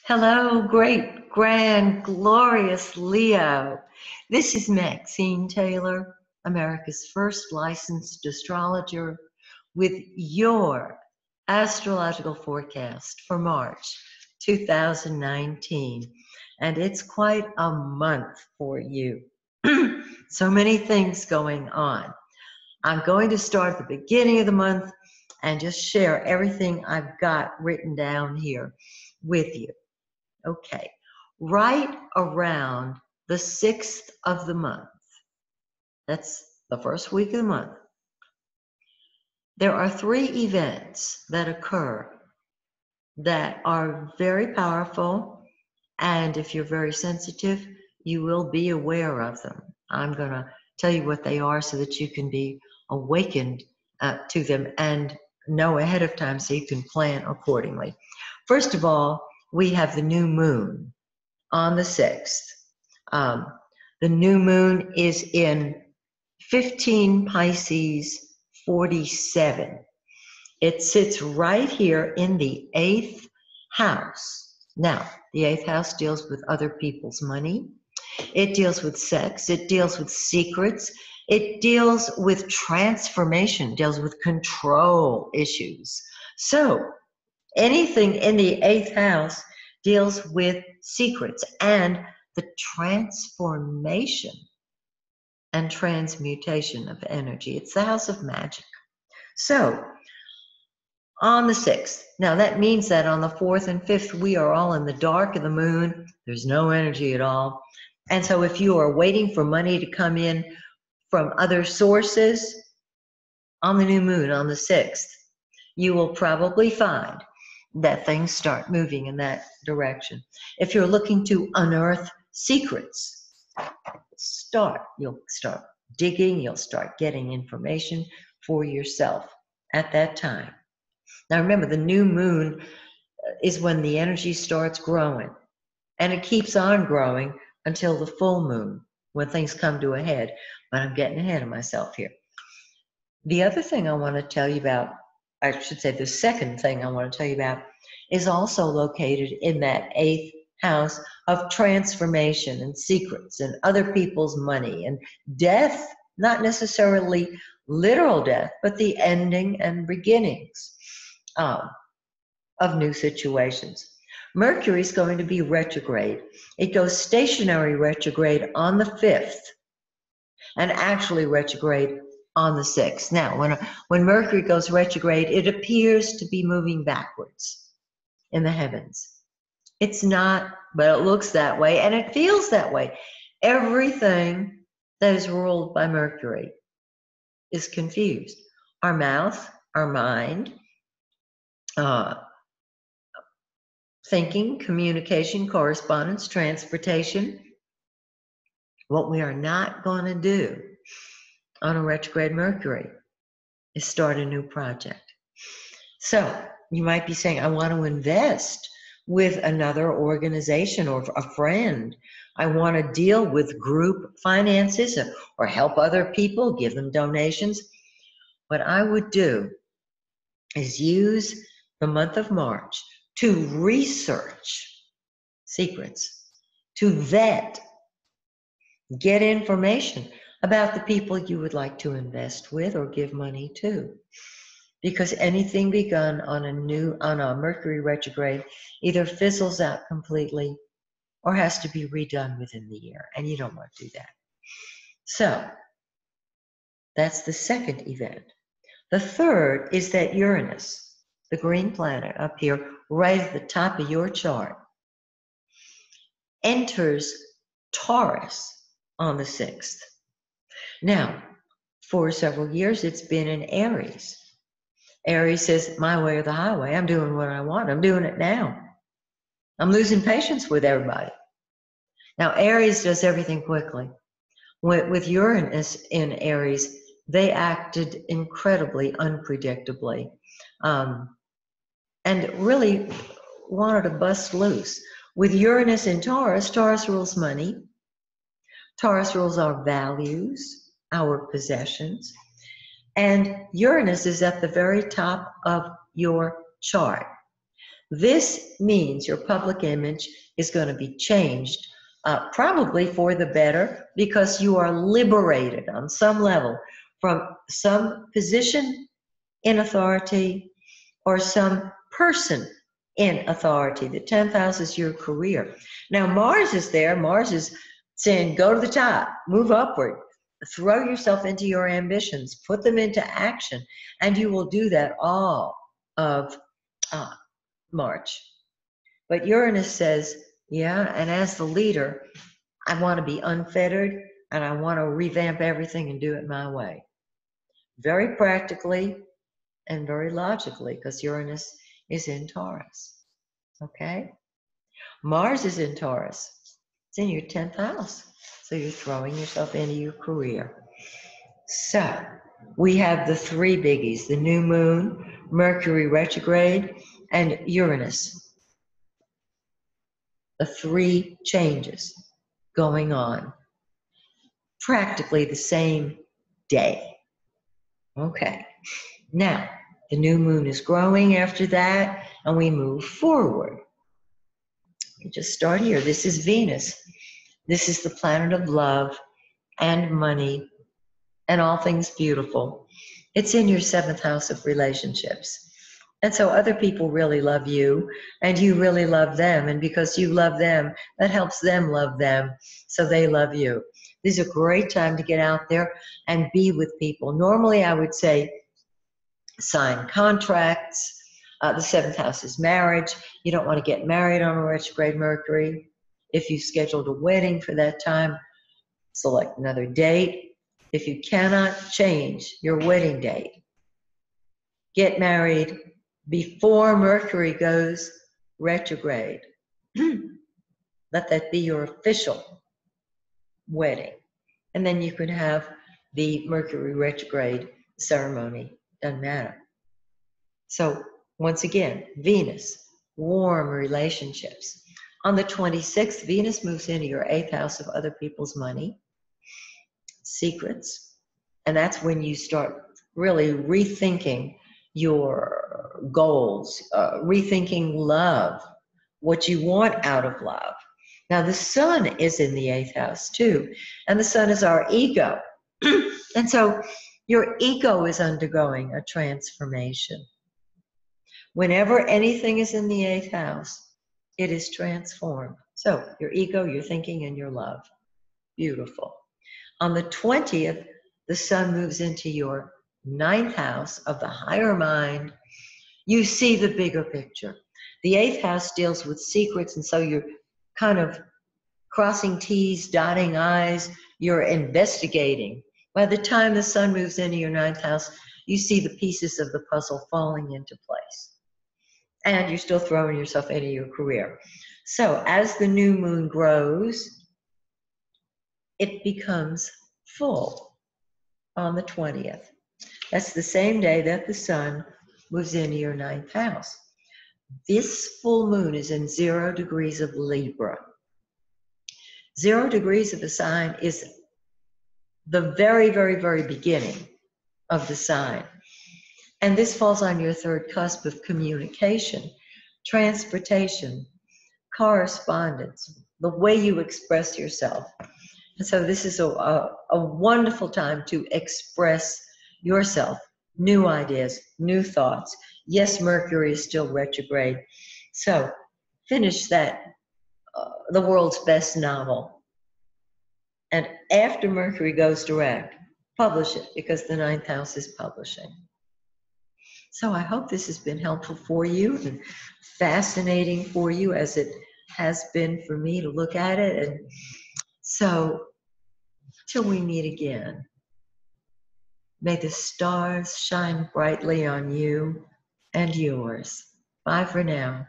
Hello, great, grand, glorious Leo. This is Maxine Taylor, America's first licensed astrologer, with your astrological forecast for March 2019. And it's quite a month for you. So many things going on. I'm going to start at the beginning of the month and just share everything I've got written down here with you. Okay, right around the 6th of the month, that's the first week of the month, there are 3 events that occur that are very powerful, and if you're very sensitive, you will be aware of them. I'm going to tell you what they are so that you can be awakened to them and know ahead of time so you can plan accordingly. First of all, we have the new moon on the 6th. The new moon is in 15 Pisces 47. It sits right here in the 8th house. Now, the 8th house deals with other people's money. It deals with sex. It deals with secrets. It deals with transformation, deals with control issues. So, anything in the 8th house deals with secrets and the transformation and transmutation of energy. It's the house of magic. So, on the 6th, now that means that on the 4th and 5th, we are all in the dark of the moon. There's no energy at all. And so if you are waiting for money to come in from other sources, on the new moon, on the 6th, you will probably find that things start moving in that direction. If you're looking to unearth secrets, you'll start digging, you'll start getting information for yourself at that time. Now remember, the new moon is when the energy starts growing, and it keeps on growing until the full moon, when things come to a head. But I'm getting ahead of myself here. The other thing I want to tell you about, I should say the second thing I want to tell you about, is also located in that 8th house of transformation and secrets and other people's money and death, not necessarily literal death, but the ending and beginnings of new situations. Mercury is going to be retrograde. It goes stationary retrograde on the 5th and actually retrograde on the 6th. Now, when Mercury goes retrograde, it appears to be moving backwards in the heavens. It's not, but it looks that way and it feels that way. Everything that is ruled by Mercury is confused. Our mouth, our mind, thinking, communication, correspondence, transportation. What we are not going to do on a retrograde Mercury is start a new project. So you might be saying, I want to invest with another organization or a friend. I want to deal with group finances or help other people, give them donations. What I would do is use the month of March to research secrets, to vet, get information about the people you would like to invest with or give money to. Because anything begun on a Mercury retrograde either fizzles out completely or has to be redone within the year, and you don't want to do that. So that's the second event. The third is that Uranus, the green planet up here, right at the top of your chart, enters Taurus on the 6th. Now, for several years, it's been in Aries. Aries says, my way or the highway. I'm doing what I want. I'm doing it now. I'm losing patience with everybody. Now, Aries does everything quickly. With Uranus in Aries, they acted incredibly unpredictably and really wanted to bust loose. With Uranus in Taurus, Taurus rules money. Taurus rules our values, our possessions. And Uranus is at the very top of your chart. This means your public image is going to be changed, probably for the better, because you are liberated on some level from some position in authority or some person in authority. The 10th house is your career. Now, Mars is there. Mars is saying, go to the top, move upward, throw yourself into your ambitions, put them into action, and you will do that all of March. But Uranus says, yeah, and as the leader, I want to be unfettered and I want to revamp everything and do it my way. Very practically and very logically, because Uranus is in Taurus. Okay? Mars is in Taurus. It's in your 10th house. So you're throwing yourself into your career. So we have the three biggies, the new moon, Mercury retrograde, and Uranus. The three changes going on practically the same day. Okay. Now, the new moon is growing after that, and we move forward. We just start here. This is Venus. This is the planet of love and money and all things beautiful. It's in your 7th house of relationships. And so other people really love you, and you really love them. And because you love them, that helps them love them, so they love you. This is a great time to get out there and be with people. Normally, I would say sign contracts. The 7th house is marriage. You don't want to get married on a retrograde Mercury. If you scheduled a wedding for that time, select another date. If you cannot change your wedding date, get married before Mercury goes retrograde. Let that be your official wedding. And then you can have the Mercury retrograde ceremony. Doesn't matter. So once again, Venus, warm relationships. On the 26th, Venus moves into your 8th house of other people's money, secrets. And that's when you start really rethinking your goals, rethinking love, what you want out of love. Now, the sun is in the 8th house too, and the sun is our ego. And so your ego is undergoing a transformation. Whenever anything is in the 8th house, it is transformed. So your ego, your thinking, and your love. Beautiful. On the 20th, the sun moves into your 9th house of the higher mind. You see the bigger picture. The 8th house deals with secrets, and so you're kind of crossing T's, dotting I's, you're investigating. By the time the sun moves into your 9th house, you see the pieces of the puzzle falling into place. And you're still throwing yourself into your career. So as the new moon grows, it becomes full on the 20th. That's the same day that the sun moves into your 9th house. This full moon is in 0 degrees of Libra. 0 degrees of the sign is the very, very, very beginning of the sign. And this falls on your 3rd cusp of communication, transportation, correspondence, the way you express yourself. And so this is a wonderful time to express yourself, new ideas, new thoughts. Yes, Mercury is still retrograde. So finish that, the world's best novel. And after Mercury goes direct, publish it, because the 9th house is publishing. So I hope this has been helpful for you and fascinating for you, as it has been for me to look at it. And so till we meet again, may the stars shine brightly on you and yours. Bye for now.